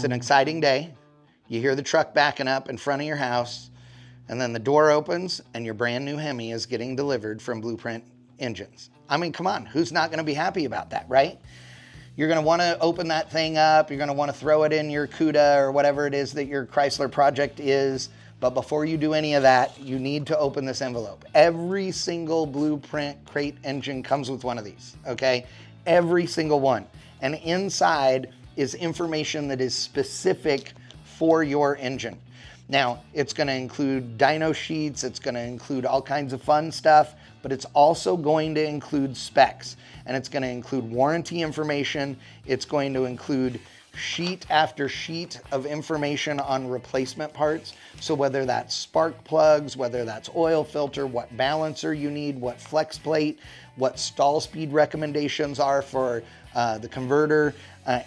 It's an exciting day. You hear the truck backing up in front of your house, and then the door opens and your brand new Hemi is getting delivered from BluePrint Engines. I mean, come on, who's not gonna be happy about that, right? You're gonna wanna open that thing up, you're gonna wanna throw it in your CUDA or whatever it is that your Chrysler project is, but before you do any of that, you need to open this envelope. Every single BluePrint crate engine comes with one of these, okay? Every single one. And inside is information that is specific for your engine. Now, it's gonna include dyno sheets, it's gonna include all kinds of fun stuff, but it's also going to include specs. And it's gonna include warranty information, it's going to include sheet after sheet of information on replacement parts. So whether that's spark plugs, whether that's oil filter, what balancer you need, what flex plate, what stall speed recommendations are for the converter,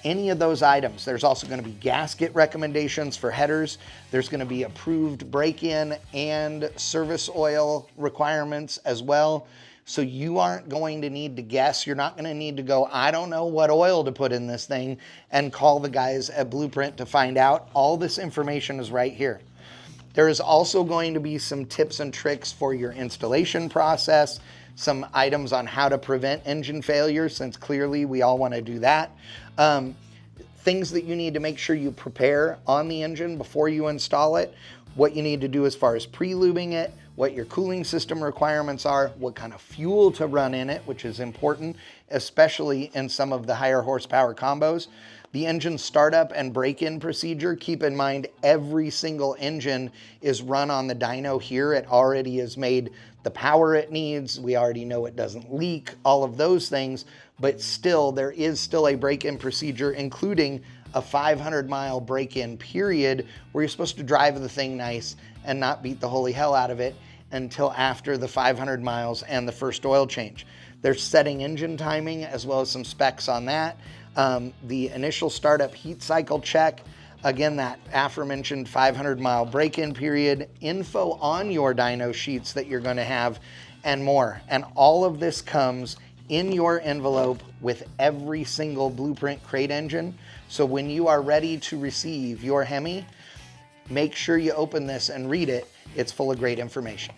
any of those items. There's also going to be gasket recommendations for headers. There's going to be approved break-in and service oil requirements as well. So you aren't going to need to guess. You're not going to need to go, I don't know what oil to put in this thing, and call the guys at BluePrint to find out. All this information is right here. There is also going to be some tips and tricks for your installation process, some items on how to prevent engine failure, since clearly we all want to do that. Things that you need to make sure you prepare on the engine before you install it, what you need to do as far as pre-lubing it, what your cooling system requirements are, what kind of fuel to run in it, which is important, especially in some of the higher horsepower combos. The engine startup and break-in procedure, keep in mind every single engine is run on the dyno here. It already has made the power it needs. We already know it doesn't leak, all of those things, but still, there is still a break-in procedure, including a 500-mile break-in period where you're supposed to drive the thing nice and not beat the holy hell out of it until after the 500 miles and the first oil change. There's setting engine timing as well as some specs on that. The initial startup heat cycle check, again, that aforementioned 500-mile break-in period, info on your dyno sheets that you're going to have, and more. And all of this comes in your envelope with every single BluePrint crate engine. So when you are ready to receive your Hemi, make sure you open this and read it. It's full of great information.